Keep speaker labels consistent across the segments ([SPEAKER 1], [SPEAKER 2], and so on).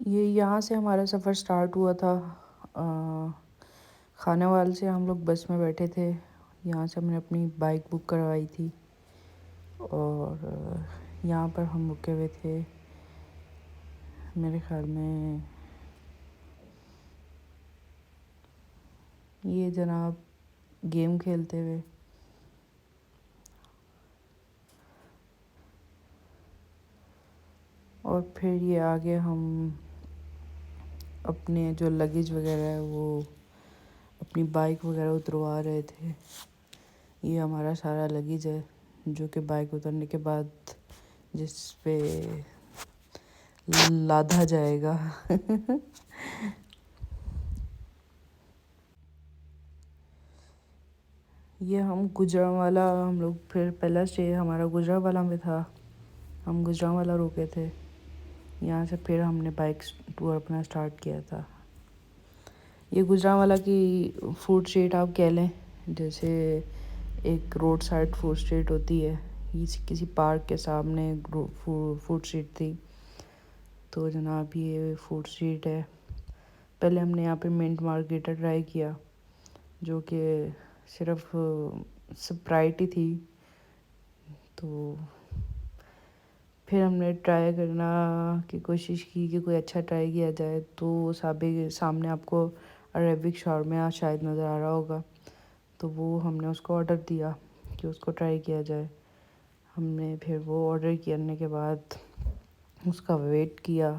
[SPEAKER 1] یہ یہاں سے ہمارا سفر سٹارٹ ہوا تھا خانہ وال سے. ہم لوگ بس میں بیٹھے تھے. یہاں سے ہم نے اپنی بائک بک کروائی تھی اور یہاں پر ہم رکے ہوئے تھے میرے خیال میں یہ جناب گیم کھیلتے ہوئے. اور پھر یہ آگے ہم اپنے جو لگیج وغیرہ ہے وہ اپنی بائک وغیرہ اتروا رہے تھے. یہ ہمارا سارا لگیج ہے جو کہ بائک اترنے کے بعد جس پہ لادھا جائے گا. یہ ہم گوجرانوالا ہم لوگ پھر پہلا اسٹے ہمارا گوجرانوالا میں تھا. ہم گوجرانوالا رکے تھے. یہاں سے پھر ہم نے بائک ٹور اپنا اسٹارٹ کیا تھا. یہ گوجرانوالا کی فوڈ اسٹریٹ آپ کہہ لیں, جیسے ایک روڈ سائڈ فوڈ اسٹریٹ ہوتی ہے. کسی پارک کے سامنے فوڈ اسٹریٹ تھی. تو جناب یہ فوڈ اسٹریٹ ہے. پہلے ہم نے یہاں پہ منٹ مارگریٹا ٹرائی کیا جو کہ صرف سپرائٹ ہی تھی. تو پھر ہم نے ٹرائی کرنا کی کوشش کی کہ کوئی اچھا ٹرائی کیا جائے. تو سامنے آپ کو عربک شاورما شاید نظر آ رہا ہوگا. تو وہ ہم نے اس کو آرڈر دیا کہ اس کو ٹرائی کیا جائے. ہم نے پھر وہ آرڈر کرنے کے بعد اس کا ویٹ کیا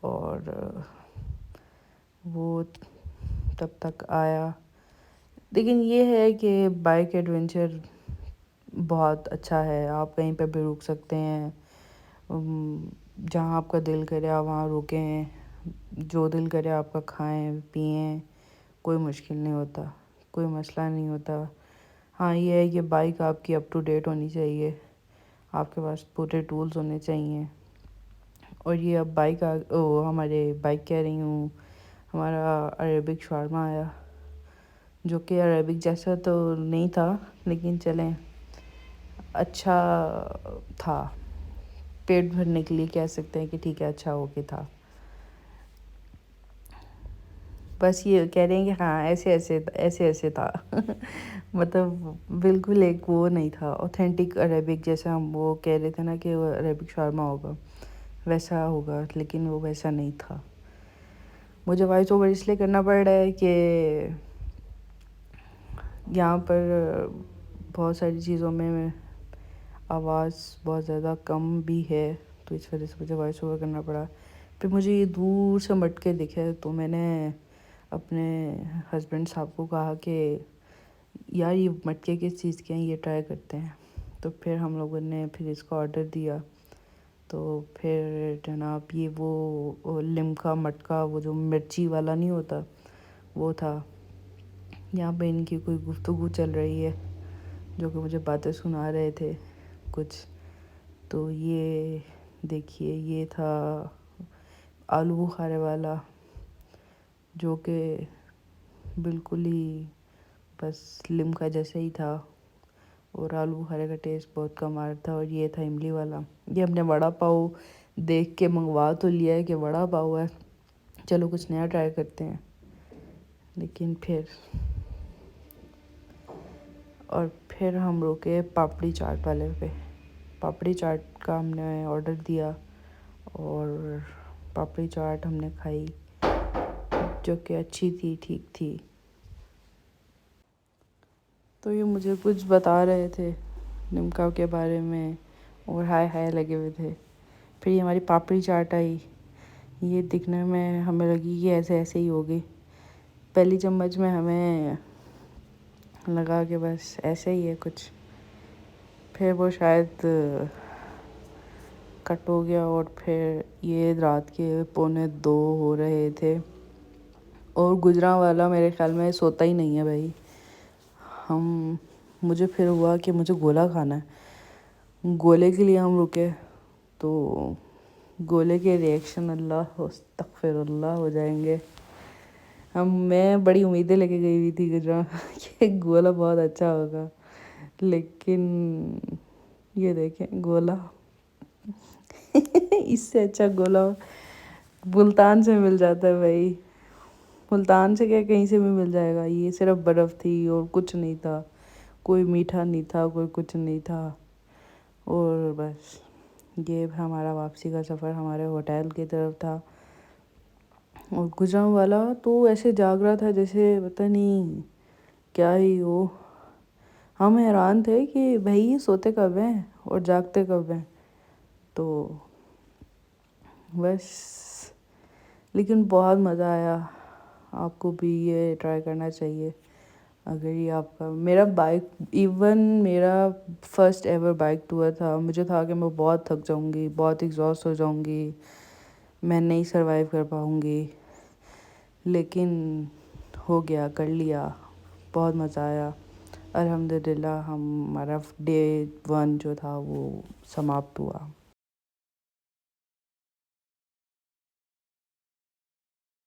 [SPEAKER 1] اور وہ تب تک آیا. لیکن یہ ہے کہ بائک ایڈونچر بہت اچھا ہے. آپ کہیں پہ بھی رک سکتے ہیں, جہاں آپ کا دل کرے آپ وہاں رکیں, جو دل کرے آپ کا کھائیں پئیں. کوئی مشکل نہیں ہوتا, کوئی مسئلہ نہیں ہوتا. ہاں یہ ہے کہ بائک آپ کی اپ ٹو ڈیٹ ہونی چاہیے, آپ کے پاس پورے ٹولز ہونے چاہیے. اور یہ اب ہمارے بائک کہہ رہی ہوں, ہمارا عربک شاورما آیا جو کہ عربک جیسا تو نہیں تھا لیکن چلیں اچھا تھا. پیٹ بھرنے کے لیے کہہ سکتے ہیں کہ ٹھیک ہے اچھا ہو کے تھا. بس یہ کہہ رہے ہیں کہ ہاں ایسے تھا. مطلب بالکل ایک وہ نہیں تھا اوتھینٹک عربک جیسا ہم وہ کہہ رہے تھے نا کہ وہ عربک شاورما ہوگا ویسا ہوگا, لیکن وہ ویسا نہیں تھا. مجھے وائس اوور اس لیے کرنا پڑ رہا ہے کہ یہاں پر بہت ساری چیزوں میں آواز بہت زیادہ کم بھی ہے, تو اس وجہ سے مجھے وائس اوور کرنا پڑا. پھر مجھے یہ دور سے مٹکے دکھے تو میں نے اپنے ہسبینڈ صاحب کو کہا کہ یار یہ مٹکے کس چیز کے ہیں, یہ ٹرائی کرتے ہیں. تو پھر ہم لوگوں نے پھر اس کو آرڈر دیا. تو پھر جناب یہ وہ لمکا مٹکا وہ جو مرچی والا نہیں ہوتا وہ تھا. یہاں پہ ان کی کوئی گفتگو چل رہی ہے جو کہ مجھے باتیں سنا رہے تھے کچھ. تو یہ دیکھیے یہ تھا آلو بخارے والا جو کہ بالکل ہی بس لمکا جیسا ہی تھا, اور آلو بخارے کا ٹیسٹ بہت کم آ رہا تھا. اور یہ تھا املی والا. یہ ہم نے وڑا پاؤ دیکھ کے منگوا تو لیا ہے کہ وڑا پاؤ ہے, چلو کچھ نیا ٹرائی کرتے ہیں. لیکن پھر ہم رکے پاپڑی چاٹ والے پہ. پاپڑی چاٹ کا ہم نے آرڈر دیا اور پاپڑی چاٹ ہم نے کھائی جو کہ اچھی تھی, ٹھیک تھی. تو یہ مجھے کچھ بتا رہے تھے لمکا کے بارے میں اور ہائے لگے ہوئے تھے. پھر یہ ہماری پاپڑی چاٹ آئی. یہ دکھنے میں ہمیں لگی کہ ایسے ہی ہوگی. پہلی چمچ میں ہمیں لگا کہ بس ایسے ہی ہے کچھ. پھر وہ شاید کٹ ہو گیا اور پھر یہ رات کے 1:45 ہو رہے تھے. اور گوجرانوالا میرے خیال میں سوتا ہی نہیں ہے بھائی. مجھے پھر ہوا کہ مجھے گولا کھانا ہے. گولے کے لیے ہم رکے تو گولے کے ریئیکشن اللہ استغفر اللہ ہو جائیں گے. میں بڑی امیدیں لے کے گئی ہوئی تھی گجرا کہ گولا بہت اچھا ہوگا, لیکن یہ دیکھیں گولا اس سے اچھا گولا ملتان سے مل جاتا ہے بھائی، ملتان سے کیا کہیں سے بھی مل جائے گا. یہ صرف برف تھی اور کچھ نہیں تھا، کوئی میٹھا نہیں تھا، کوئی کچھ نہیں تھا. اور بس یہ ہمارا واپسی کا سفر ہمارے ہوٹل کی طرف تھا. اور گجران والا تو ایسے جاگ رہا تھا جیسے پتہ نہیں کیا ہی ہو. ہم حیران تھے کہ بھائی یہ سوتے کب ہیں اور جاگتے کب ہیں. تو بس لیکن بہت مزہ آیا. آپ کو بھی یہ ٹرائی کرنا چاہیے اگر یہ آپ کا. میرا بائک ایون میرا فرسٹ ایور بائک ٹور تھا. مجھے تھا کہ میں بہت تھک جاؤں گی، بہت ایگزاسٹ ہو جاؤں گی، میں نہیں سروائیو کر پاؤں گی، لیکن ہو گیا، کر لیا. بہت مزہ آیا الحمدللہ. ہمارا ڈے 1 جو تھا وہ سماپت ہوا.